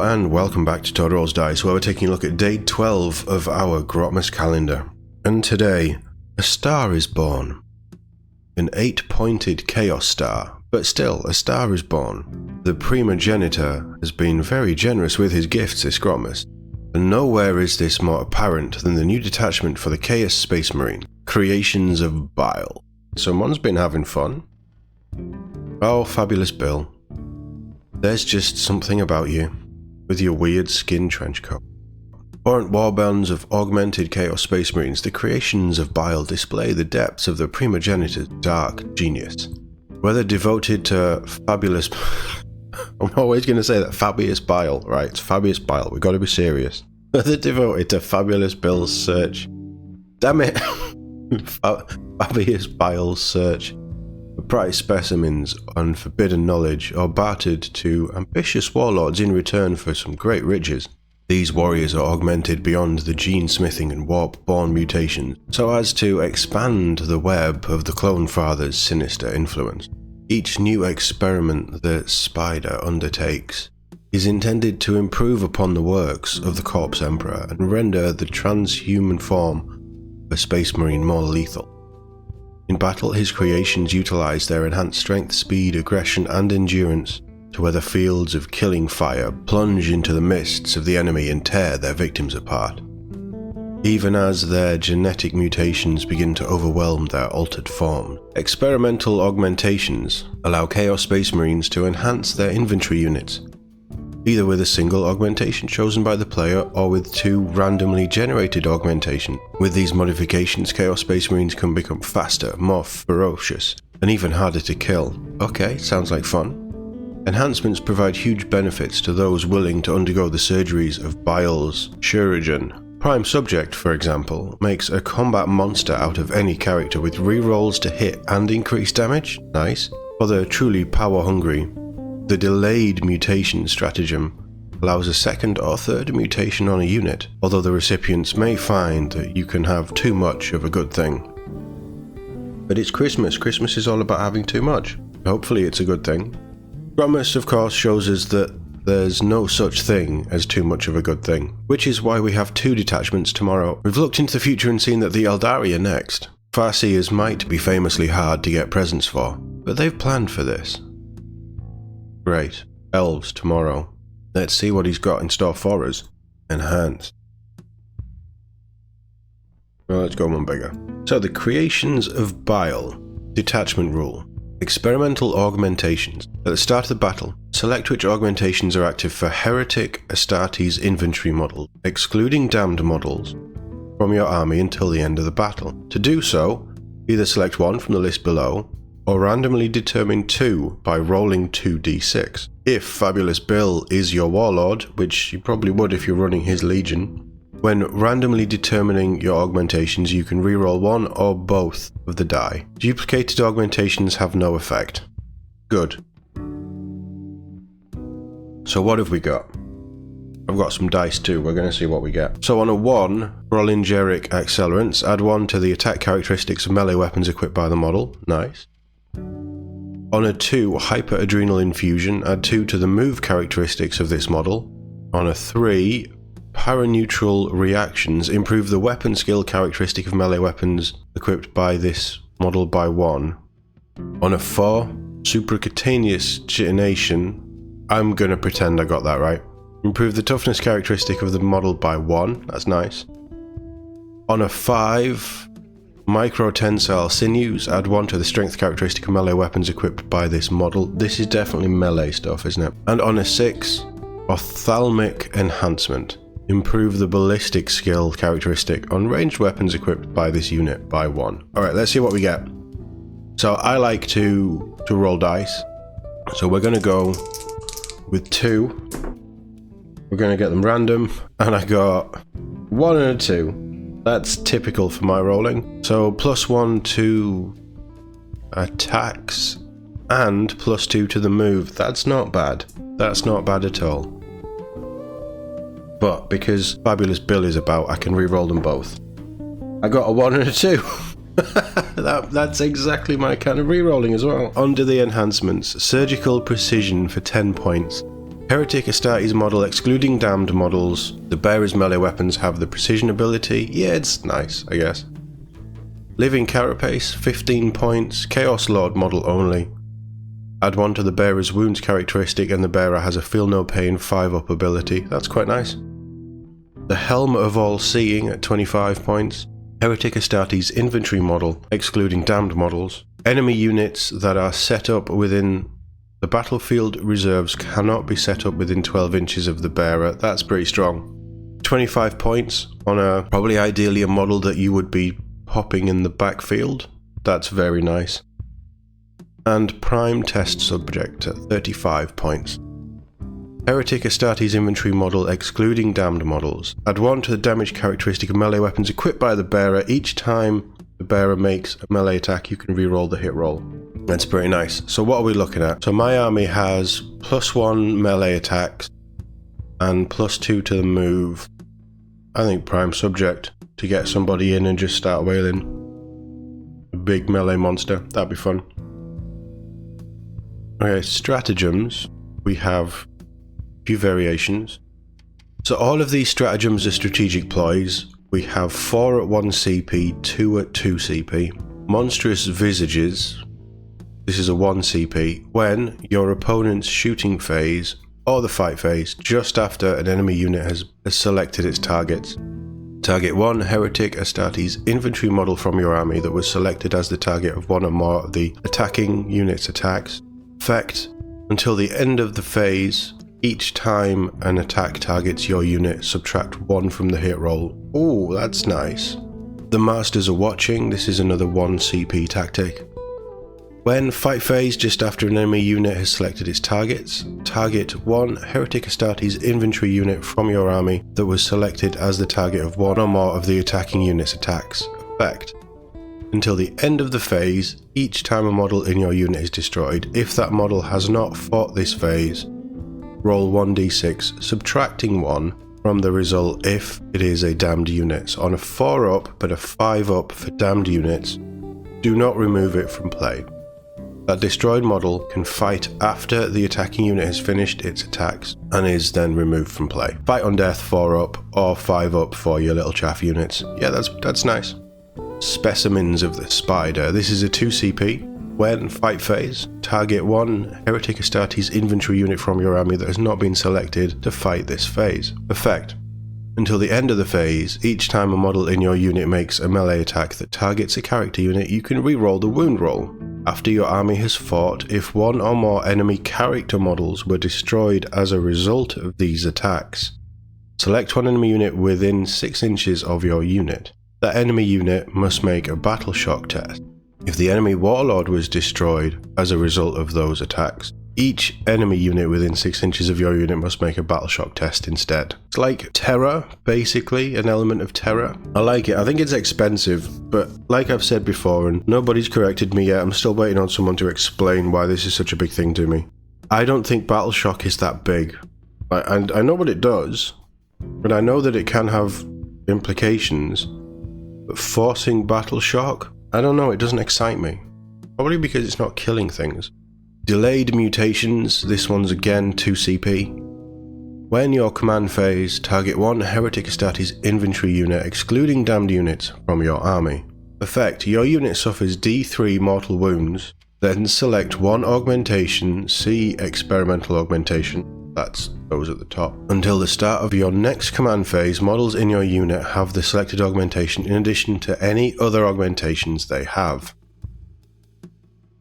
and welcome back to Todd Rolls Dice, where we're taking a look at day 12 of our Grotmas Calendar. And today, a star is born. An 8-pointed chaos star, but still, a star is born. The primogenitor has been very generous with his gifts this Grotmas, and nowhere is this more apparent than the new detachment for the Chaos Space Marine, Creations of Bile. Someone's been having fun. Oh, fabulous Bill. There's just something about you, with your weird skin trench coat. Warrant warbands of augmented Chaos Space Marines, the Creations of Bile display the depths of the primogenitor's dark genius. Whether devoted to fabulous... I'm always going to say that Fabius Bile, right? It's Fabius Bile, we've got to be serious. Whether devoted to Fabulous Bill's search... Damn it! Fabius Bile's search for prize specimens on forbidden knowledge, or bartered to ambitious warlords in return for some great riches. These warriors are augmented beyond the gene-smithing and warp-born mutations, so as to expand the web of the Clone Father's sinister influence. Each new experiment the Spider undertakes is intended to improve upon the works of the Corpse Emperor and render the transhuman form of a Space Marine more lethal. In battle, his creations utilize their enhanced strength, speed, aggression, and endurance to weather fields of killing fire, plunge into the mists of the enemy, and tear their victims apart. Even as their genetic mutations begin to overwhelm their altered form, experimental augmentations allow Chaos Space Marines to enhance their infantry units, either with a single augmentation chosen by the player or with 2 randomly generated augmentations. With these modifications, Chaos Space Marines can become faster, more ferocious, and even harder to kill. Okay, sounds like fun. Enhancements provide huge benefits to those willing to undergo the surgeries of Bile's Shuriken. Prime Subject, for example, makes a combat monster out of any character with rerolls to hit and increase damage. Nice. For the truly power-hungry, the delayed mutation stratagem allows a second or third mutation on a unit, although the recipients may find that you can have too much of a good thing. But it's Christmas. Christmas is all about having too much. Hopefully it's a good thing. Grotmas, of course, shows us that there's no such thing as too much of a good thing, which is why we have 2 detachments tomorrow. We've looked into the future and seen that the Eldari are next. Farseers might be famously hard to get presents for, but they've planned for this. Great. Elves tomorrow. Let's see what he's got in store for us. Enhance. Well, let's go one bigger. So the Creations of Bile. Detachment rule. Experimental augmentations. At the start of the battle, select which augmentations are active for Heretic Astartes infantry models, excluding damned models, from your army until the end of the battle. To do so, either select one from the list below, or randomly determine 2 by rolling 2d6. If Fabulous Bill is your warlord, which you probably would if you're running his legion, when randomly determining your augmentations, you can reroll 1 or both of the die. Duplicated augmentations have no effect. Good. So what have we got? I've got some dice too, we're going to see what we get. So on a 1, Rolingeric Accelerants, add 1 to the attack characteristics of melee weapons equipped by the model. Nice. On a 2, Hyper Adrenal Infusion, add 2 to the move characteristics of this model. On a 3, Paraneutral Reactions, improve the weapon skill characteristic of melee weapons equipped by this model by 1. On a 4, Supracutaneous Chitination, I'm gonna pretend I got that right. Improve the toughness characteristic of the model by 1, that's nice. On a 5, Microtensile Sinews, add 1 to the strength characteristic of melee weapons equipped by this model. This is definitely melee stuff, isn't it? And on a 6, Ophthalmic Enhancement. Improve the ballistic skill characteristic on ranged weapons equipped by this unit by 1. Alright, let's see what we get. So I like to roll dice. So we're going to go with 2. We're going to get them random. And I got 1 and a 2. That's typical for my rolling. So +1 to attacks and +2 to the move. That's not bad. That's not bad at all. But because Fabulous Bill is about, I can re-roll them both. I got a 1 and a 2. That's exactly my kind of re-rolling as well. Under the enhancements, Surgical Precision for 10 points. Heretic Astartes model excluding damned models. The bearer's melee weapons have the precision ability. Yeah, it's nice, I guess. Living Carapace, 15 points. Chaos Lord model only. Add 1 to the bearer's wounds characteristic and the bearer has a feel no pain 5-up ability. That's quite nice. The Helm of All Seeing at 25 points. Heretic Astartes infantry model, excluding damned models. Enemy units that are set up within the battlefield reserves cannot be set up within 12 inches of the bearer. That's pretty strong. 25 points on a probably ideally a model that you would be popping in the backfield. That's very nice. And Prime Test Subject at 35 points. Heretic Astartes infantry model excluding damned models. Add 1 to the damage characteristic of melee weapons equipped by the bearer. Each time the bearer makes a melee attack, you can reroll the hit roll. That's pretty nice. So what are we looking at? So my army has +1 melee attacks and +2 to the move. I think Prime Subject to get somebody in and just start wailing. A big melee monster. That'd be fun. Okay, stratagems. We have few variations. So all of these stratagems are strategic ploys. We have 4 at 1 CP, 2 at 2 CP. Monstrous Visages. This is a 1 CP. When your opponent's shooting phase or the fight phase just after an enemy unit has selected its targets. Target 1 Heretic Astartes infantry model from your army that was selected as the target of 1 or more of the attacking unit's attacks. Effect: until the end of the phase, each time an attack targets your unit, subtract 1 from the hit roll. Oh, that's nice. The Masters are watching. This is another 1 CP tactic. When fight phase just after an enemy unit has selected its targets, target 1 Heretic Astartes infantry unit from your army that was selected as the target of 1 or more of the attacking unit's attacks. Effect: until the end of the phase, each time a model in your unit is destroyed, if that model has not fought this phase, roll 1d6, subtracting 1 from the result if it is a damned unit. So on a 4-up but a 5-up for damned units, do not remove it from play. That destroyed model can fight after the attacking unit has finished its attacks and is then removed from play. Fight on death 4-up or 5-up for your little chaff units. Yeah, that's nice. Specimens of the Spider. This is a 2 CP. When fight phase, target 1 Heretic Astartes infantry unit from your army that has not been selected to fight this phase. Effect: until the end of the phase, each time a model in your unit makes a melee attack that targets a character unit, you can reroll the wound roll. After your army has fought, if 1 or more enemy character models were destroyed as a result of these attacks, select 1 enemy unit within 6 inches of your unit. That enemy unit must make a battle shock test. If the enemy warlord was destroyed as a result of those attacks, each enemy unit within 6 inches of your unit must make a battle shock test instead. It's like terror, basically, an element of terror. I like it. I think it's expensive, but like I've said before, and nobody's corrected me yet, I'm still waiting on someone to explain why this is such a big thing to me. I don't think battle shock is that big. And I know what it does, but I know that it can have implications. But forcing battle shock? I don't know, it doesn't excite me. Probably because it's not killing things. Delayed mutations, this one's again 2 CP. When your command phase, target 1 Heretic Astartes infantry unit excluding damned units from your army. Effect: your unit suffers D3 mortal wounds, then select 1 augmentation, see experimental augmentation, that's those at the top. Until the start of your next command phase, models in your unit have the selected augmentation in addition to any other augmentations they have.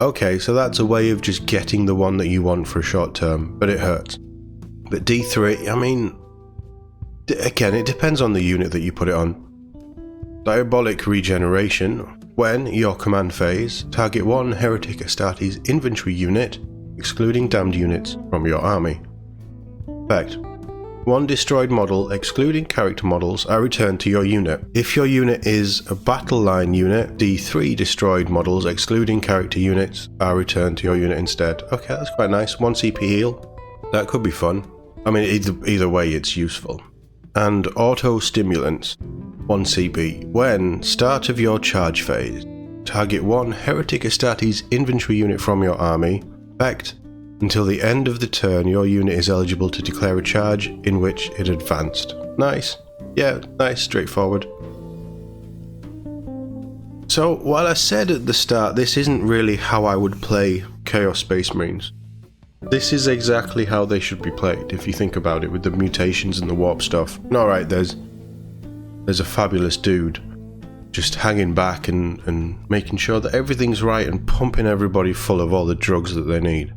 Okay, so that's a way of just getting the one that you want for a short term, but it hurts. But D3, I mean, again, it depends on the unit that you put it on. Diabolic Regeneration. When your command phase, target 1 Heretic Astartes infantry unit, excluding damned units from your army. Effect: 1 destroyed model, excluding character models, are returned to your unit. If your unit is a battle line unit, D3 destroyed models, excluding character units, are returned to your unit instead. Okay, that's quite nice. 1 CP heal. That could be fun. I mean, either way, it's useful. And auto stimulants. 1 CP. When start of your charge phase, target 1 Heretic Astartes infantry unit from your army. Effect: Until the end of the turn, your unit is eligible to declare a charge in which it advanced. Nice. Yeah, nice, straightforward. So, while I said at the start this isn't really how I would play Chaos Space Marines, this is exactly how they should be played, if you think about it, with the mutations and the warp stuff. Alright, there's a fabulous dude just hanging back and making sure that everything's right and pumping everybody full of all the drugs that they need,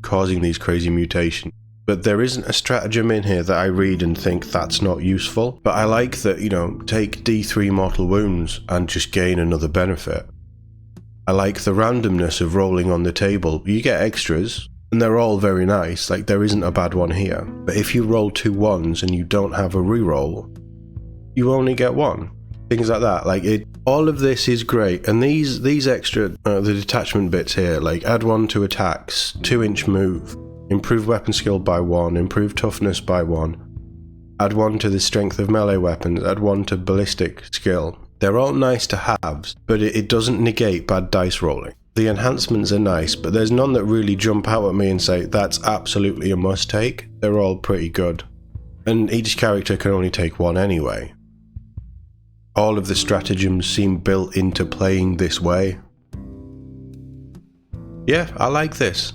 causing these crazy mutations. But there isn't a stratagem in here that I read and think that's not useful. But I like that, you know, take D3 mortal wounds and just gain another benefit. I like the randomness of rolling on the table. You get extras, and they're all very nice, like there isn't a bad one here. But if you roll 2 1s and you don't have a reroll, you only get 1. Things like that, like all of this is great. And these extra, the detachment bits here, like add 1 to attacks, 2-inch move, improve weapon skill by 1, improve toughness by 1, add 1 to the strength of melee weapons, add 1 to ballistic skill. They're all nice to haves, but it doesn't negate bad dice rolling. The enhancements are nice, but there's none that really jump out at me and say, that's absolutely a must take. They're all pretty good. And each character can only take 1 anyway. All of the stratagems seem built into playing this way. Yeah, I like this.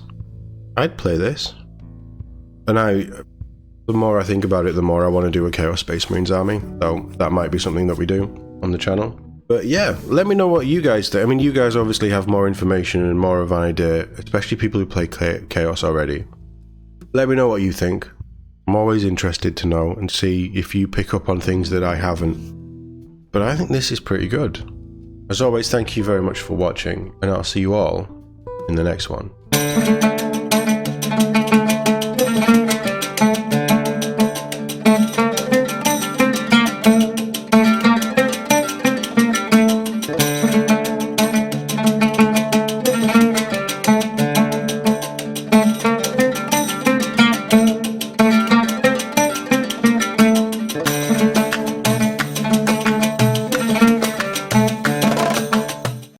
I'd play this. And the more I think about it, the more I want to do a Chaos Space Marines army. So that might be something that we do on the channel. But yeah, let me know what you guys think. I mean, you guys obviously have more information and more of an idea, especially people who play Chaos already. Let me know what you think. I'm always interested to know and see if you pick up on things that I haven't. But I think this is pretty good. As always, thank you very much for watching, and I'll see you all in the next one.